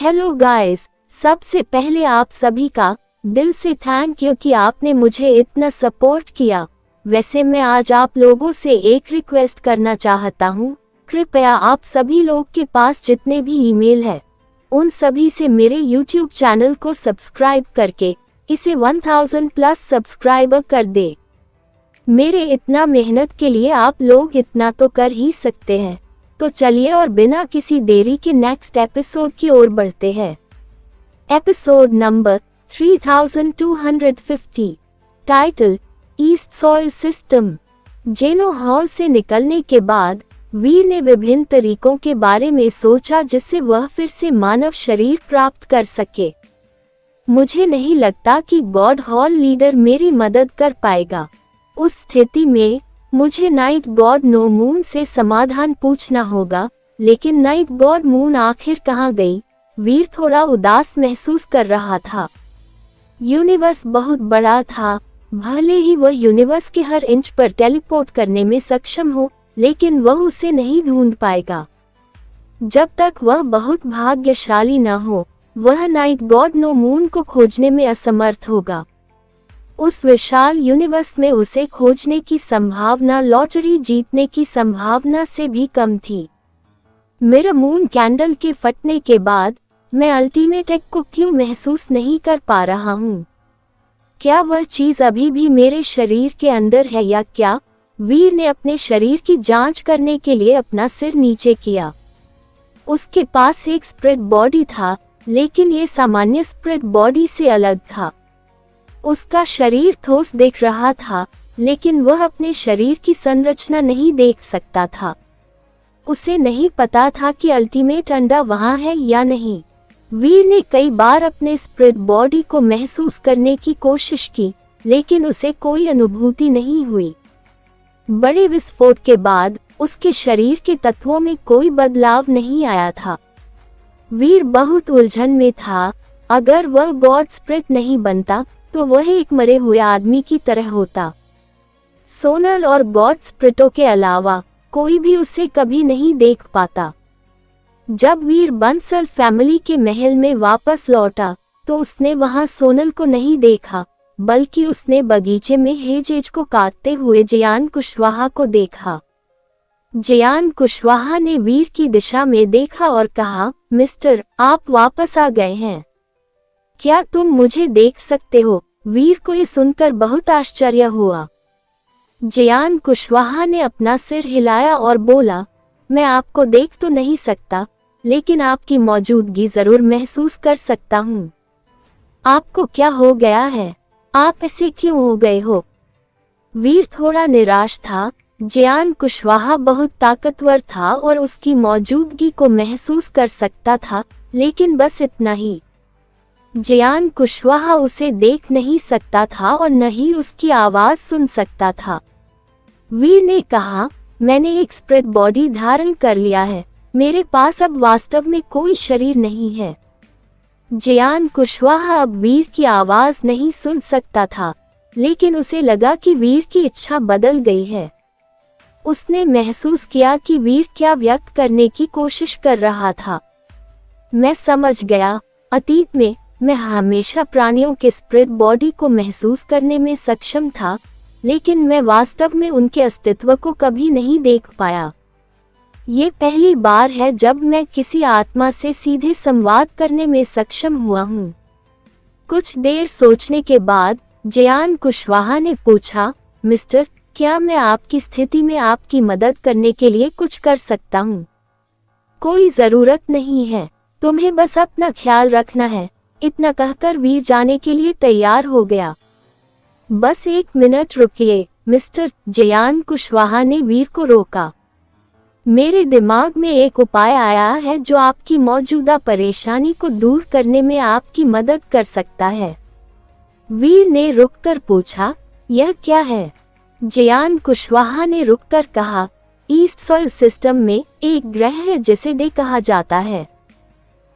Hello guys, सबसे पहले आप सभी का दिल से थैंक यू कि आपने मुझे इतना सपोर्ट किया। वैसे मैं आज आप लोगों से एक रिक्वेस्ट करना चाहता हूँ। कृपया आप सभी लोग के पास जितने भी ईमेल है उन सभी से मेरे यूट्यूब चैनल को सब्सक्राइब करके इसे 1000 प्लस सब्सक्राइबर कर दे। मेरे इतना मेहनत के लिए आप लोग इतना तो कर ही सकते हैं। तो चलिए और बिना किसी देरी के नेक्स्ट एपिसोड की ओर बढ़ते हैं। Episode number 3250, title east soil system. जेनो हॉल से निकलने के बाद वीर ने विभिन्न तरीकों के बारे में सोचा जिससे वह फिर से मानव शरीर प्राप्त कर सके। मुझे नहीं लगता कि गॉड हॉल लीडर मेरी मदद कर पाएगा। उस स्थिति में मुझे नाइट गॉड नो मून से समाधान पूछना होगा। लेकिन नाइट गॉड मून आखिर कहाँ गई? वीर थोड़ा उदास महसूस कर रहा था। यूनिवर्स बहुत बड़ा था। भले ही वह यूनिवर्स के हर इंच पर टेलीपोर्ट करने में सक्षम हो, लेकिन वह उसे नहीं ढूंढ पाएगा। जब तक वह बहुत भाग्यशाली न हो, वह नाइट गॉड नो मून को खोजने में असमर्थ होगा। उस विशाल यूनिवर्स में उसे खोजने की संभावना लॉटरी जीतने की संभावना से भी कम थी। मेरा मून कैंडल के फटने के बाद मैं अल्टीमेट एक को क्यों महसूस नहीं कर पा रहा हूँ? क्या वह चीज अभी भी मेरे शरीर के अंदर है या क्या? वीर ने अपने शरीर की जांच करने के लिए अपना सिर नीचे किया। उसके पास एक स्प्रिट बॉडी था, लेकिन ये सामान्य स्प्रिट बॉडी से अलग था। उसका शरीर ठोस दिख रहा था, लेकिन वह अपने शरीर की संरचना नहीं देख सकता था। उसे नहीं पता था कि अल्टीमेट अंडा वहां है या नहीं। वीर ने कई बार अपने स्प्रिट बॉडी को महसूस करने की कोशिश की, लेकिन उसे कोई अनुभूति नहीं हुई। बड़े विस्फोट के बाद उसके शरीर के तत्वों में कोई बदलाव नहीं आया था। वीर बहुत उलझन में था। अगर वह गॉड स्प्रिट नहीं बनता तो वह एक मरे हुए आदमी की तरह होता। सोनल और गॉड स्प्रिटों के अलावा कोई भी उसे कभी नहीं देख पाता। जब वीर बंसल फैमिली के महल में वापस लौटा तो उसने वहां सोनल को नहीं देखा, बल्कि उसने बगीचे में हेजेज को काटते हुए जयान कुशवाहा को देखा। जयान कुशवाहा ने वीर की दिशा में देखा और कहा, मिस्टर, आप वापस आ गए हैं। क्या तुम मुझे देख सकते हो? वीर को ये सुनकर बहुत आश्चर्य हुआ। जयान कुशवाहा ने अपना सिर हिलाया और बोला, मैं आपको देख तो नहीं सकता, लेकिन आपकी मौजूदगी जरूर महसूस कर सकता हूँ। आपको क्या हो गया है? आप ऐसे क्यों हो गए हो? वीर थोड़ा निराश था। जयान कुशवाहा बहुत ताकतवर था और उसकी मौजूदगी को महसूस कर सकता था, लेकिन बस इतना ही। जयान कुशवाहा उसे देख नहीं सकता था और न ही उसकी आवाज सुन सकता था। वीर ने कहा, मैंने एक स्प्रिट बॉडी धारण कर लिया है। मेरे पास अब वास्तव में कोई शरीर नहीं है। जयान कुशवाहा अब वीर की आवाज नहीं सुन सकता था, लेकिन उसे लगा कि वीर की इच्छा बदल गई है। उसने महसूस किया कि वीर क्या व्यक्त करने की कोशिश कर रहा था। मैं समझ गया। अतीत में मैं हमेशा प्राणियों के स्प्रिट बॉडी को महसूस करने में सक्षम था, लेकिन मैं वास्तव में उनके अस्तित्व को कभी नहीं देख पाया। ये पहली बार है जब मैं किसी आत्मा से सीधे संवाद करने में सक्षम हुआ हूँ। कुछ देर सोचने के बाद जयान कुशवाहा ने पूछा, मिस्टर, क्या मैं आपकी स्थिति में आपकी मदद करने के लिए कुछ कर सकता हूँ? कोई जरूरत नहीं है, तुम्हें बस अपना ख्याल रखना है। इतना कहकर वीर जाने के लिए तैयार हो गया। बस 1 मिनट रुकिए, मिस्टर, जयान कुशवाहा ने वीर को रोका। मेरे दिमाग में एक उपाय आया है जो आपकी मौजूदा परेशानी को दूर करने में आपकी मदद कर सकता है। वीर ने रुककर पूछा, यह क्या है? जयान कुशवाहा ने रुककर कहा, ईस्ट सॉइल सिस्टम में एक ग्रह है जिसे डे कहा जाता है।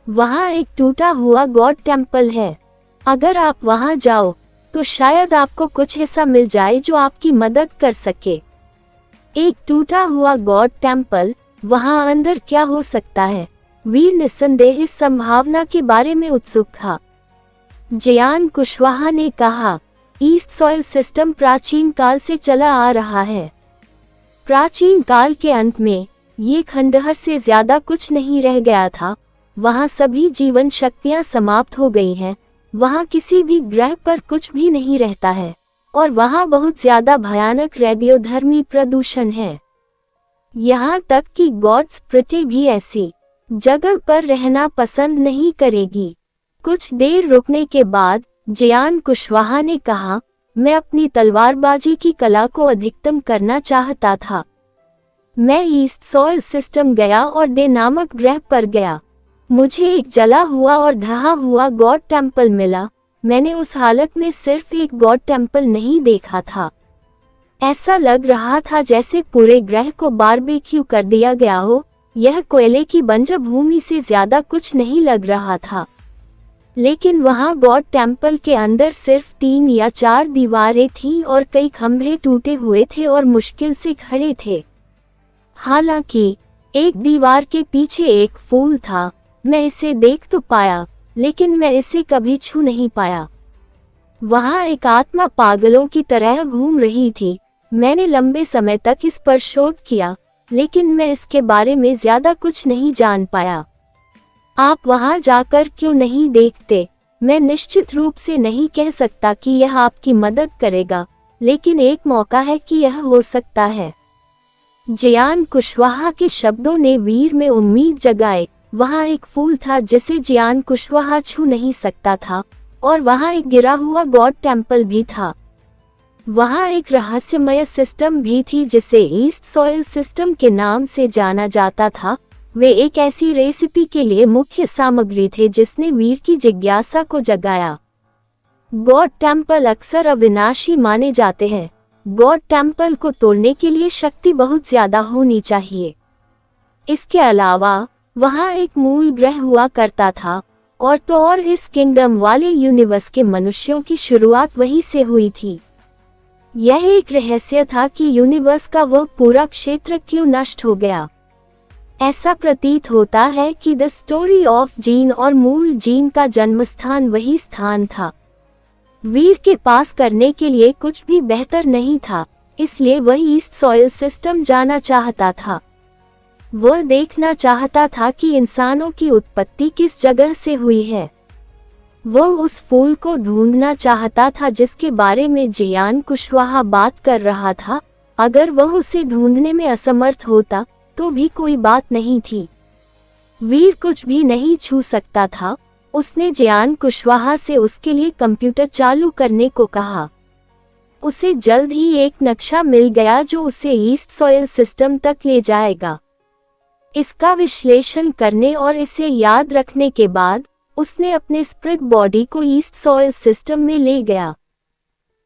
वहाँ एक टूटा हुआ गॉड टेम्पल है। अगर आप वहाँ जाओ तो शायद आपको कुछ ऐसा मिल जाए जो आपकी मदद कर सके। एक टूटा हुआ गॉड टेम्पल, वहाँ अंदर क्या हो सकता है? वीर निस्संदेह इस संभावना के बारे में उत्सुक था। जियान कुशवाहा ने कहा, ईस्ट सॉइल सिस्टम प्राचीन काल से चला आ रहा है। प्राचीन काल के अंत में ये खंडहर से ज्यादा कुछ नहीं रह गया था। वहाँ सभी जीवन शक्तियाँ समाप्त हो गई हैं। वहाँ किसी भी ग्रह पर कुछ भी नहीं रहता है और वहाँ बहुत ज्यादा भयानक रेडियोधर्मी प्रदूषण है। यहाँ तक कि गॉड्स पृथ्वी भी ऐसी जगह पर रहना पसंद नहीं करेगी। कुछ देर रुकने के बाद जियान कुशवाहा ने कहा, मैं अपनी तलवारबाजी की कला को अधिकतम करना चाहता था। मैं ईस्ट सॉइल सिस्टम गया और डे नामक ग्रह पर गया। मुझे एक जला हुआ और ढहा हुआ गॉड टेम्पल मिला। मैंने उस हालत में सिर्फ एक गॉड टेम्पल नहीं देखा था। ऐसा लग रहा था जैसे पूरे ग्रह को बारबेक्यू कर दिया गया हो। यह कोयले की बंजर भूमि से ज्यादा कुछ नहीं लग रहा था। लेकिन वहाँ गॉड टेम्पल के अंदर सिर्फ 3 या 4 दीवारें थीं और कई खंभे टूटे हुए थे और मुश्किल से खड़े थे। हालांकि एक दीवार के पीछे एक फूल था। मैं इसे देख तो पाया, लेकिन मैं इसे कभी छू नहीं पाया। वहाँ एक आत्मा पागलों की तरह घूम रही थी। मैंने लंबे समय तक इस पर शोध किया, लेकिन मैं इसके बारे में ज्यादा कुछ नहीं जान पाया। आप वहां जाकर क्यों नहीं देखते? मैं निश्चित रूप से नहीं कह सकता कि यह आपकी मदद करेगा, लेकिन एक मौका है कि यह हो सकता है। जियान कुशवाहा के शब्दों ने वीर में उम्मीद जगाए। वहां एक फूल था जिसे जियान कुशवाहा छू नहीं सकता था और वहां एक गिरा हुआ गॉड टेम्पल भी था। वहां एक रहस्यमय सिस्टम भी थी जिसे ईस्ट सॉइल सिस्टम के नाम से जाना जाता था। वे एक ऐसी रेसिपी के लिए मुख्य सामग्री थे जिसने वीर की जिज्ञासा को जगाया। गॉड टेम्पल अक्सर अविनाशी माने जाते हैं। गॉड टेम्पल को तोड़ने के लिए शक्ति बहुत ज्यादा होनी चाहिए। इसके अलावा वहां एक मूल ग्रह हुआ करता था और इस किंगडम वाले यूनिवर्स के मनुष्यों की शुरुआत वहीं से हुई थी। यह एक रहस्य था कि यूनिवर्स का वह पूरा क्षेत्र क्यों नष्ट हो गया। ऐसा प्रतीत होता है कि द स्टोरी ऑफ जीन और मूल जीन का जन्मस्थान वही स्थान था। वीर के पास करने के लिए कुछ भी बेहतर नहीं था, इसलिए वह ईस्ट सॉइल सिस्टम जाना चाहता था। वह देखना चाहता था कि इंसानों की उत्पत्ति किस जगह से हुई है। वह उस फूल को ढूंढना चाहता था जिसके बारे में जियान कुशवाहा बात कर रहा था। अगर वह उसे ढूंढने में असमर्थ होता तो भी कोई बात नहीं थी। वीर कुछ भी नहीं छू सकता था। उसने जियान कुशवाहा से उसके लिए कंप्यूटर चालू करने को कहा। उसे जल्द ही एक नक्शा मिल गया जो उसे ईस्ट सॉइल सिस्टम तक ले जाएगा। इसका विश्लेषण करने और इसे याद रखने के बाद उसने अपने स्प्रिट बॉडी को ईस्ट सॉइल सिस्टम में ले गया।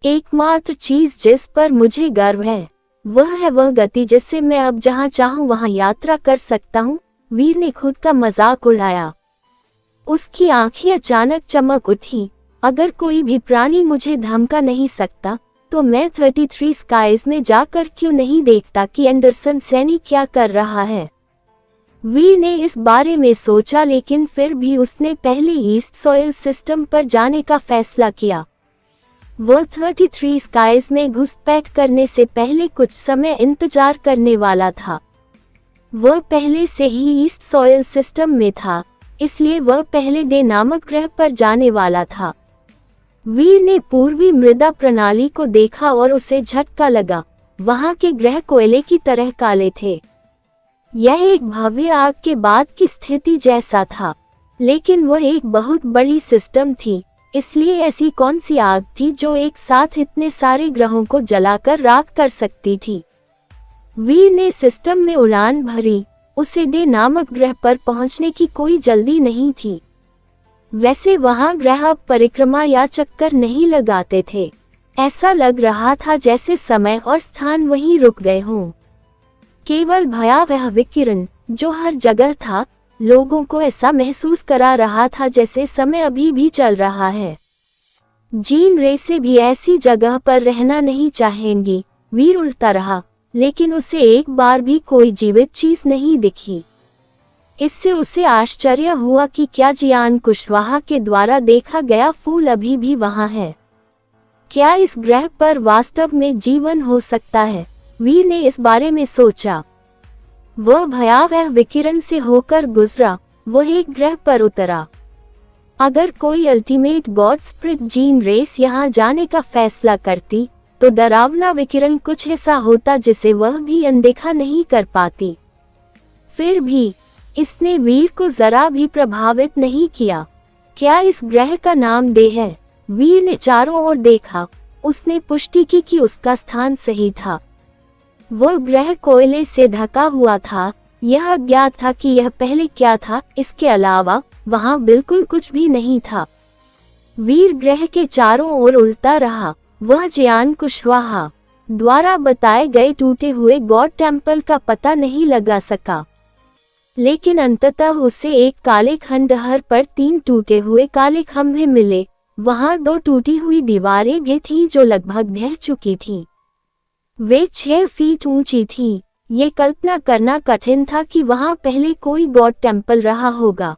एकमात्र चीज जिस पर मुझे गर्व है वह है वह गति जिससे मैं अब जहां चाहूं वहां यात्रा कर सकता हूं। वीर ने खुद का मजाक उड़ाया। उसकी आंखें अचानक चमक उठी। अगर कोई भी प्राणी मुझे धमका नहीं सकता तो मैं 33 स्काइज में जाकर क्यों नहीं देखता कि एंडरसन सैनी क्या कर रहा है। वीर ने इस बारे में सोचा, लेकिन फिर भी उसने पहले ईस्ट सॉइल सिस्टम पर जाने का फैसला किया। वह 33 स्काइज में घुसपैठ करने से पहले कुछ समय इंतजार करने वाला था। वह पहले से ही ईस्ट सॉइल सिस्टम में था, इसलिए वह पहले डे नामक ग्रह पर जाने वाला था। वीर ने पूर्वी मृदा प्रणाली को देखा और उसे झटका लगा। वहां के ग्रह कोयले की तरह काले थे। यह एक भव्य आग के बाद की स्थिति जैसा था, लेकिन वह एक बहुत बड़ी सिस्टम थी। इसलिए ऐसी कौन सी आग थी जो एक साथ इतने सारे ग्रहों को जलाकर राख कर सकती थी। वीर ने सिस्टम में उड़ान भरी। उसे डे नामक ग्रह पर पहुंचने की कोई जल्दी नहीं थी। वैसे वहां ग्रह अब परिक्रमा या चक्कर नहीं लगाते थे। ऐसा लग रहा था जैसे समय और स्थान वहीं रुक गए हों। केवल भयावह विकिरण जो हर जगह था लोगों को ऐसा महसूस करा रहा था जैसे समय अभी भी चल रहा है। जीन रे से भी ऐसी जगह पर रहना नहीं चाहेंगी। वीर उड़ता रहा, लेकिन उसे एक बार भी कोई जीवित चीज नहीं दिखी। इससे उसे आश्चर्य हुआ कि क्या जियान कुशवाहा के द्वारा देखा गया फूल अभी भी वहां है। क्या इस ग्रह पर वास्तव में जीवन हो सकता है? वीर ने इस बारे में सोचा। वह भयावह विकिरण से होकर गुजरा, वह एक ग्रह पर उतरा। अगर कोई अल्टीमेट गॉड स्प्रिट जीन रेस यहाँ जाने का फैसला करती, तो डरावना विकिरण कुछ ऐसा होता जिसे वह भी अनदेखा नहीं कर पाती। फिर भी इसने वीर को जरा भी प्रभावित नहीं किया। क्या इस ग्रह का नाम डे है? वीर ने चारों ओर देखा। उसने पुष्टि की कि उसका स्थान सही था। वह ग्रह कोयले से ढका हुआ था। यह अज्ञात था कि यह पहले क्या था। इसके अलावा वहां बिल्कुल कुछ भी नहीं था। वीर ग्रह के चारों ओर उड़ता रहा। वह जियान कुशवाहा द्वारा बताए गए टूटे हुए गॉड टेम्पल का पता नहीं लगा सका, लेकिन अंततः उसे एक काले खंडहर पर 3 टूटे हुए काले खंभे मिले। वहां 2 टूटी हुई दीवारें भी थीं जो लगभग ढह चुकी थीं। वे 6 फीट ऊंची थीं। ये कल्पना करना कठिन था कि वहां पहले कोई गॉड टेम्पल रहा होगा।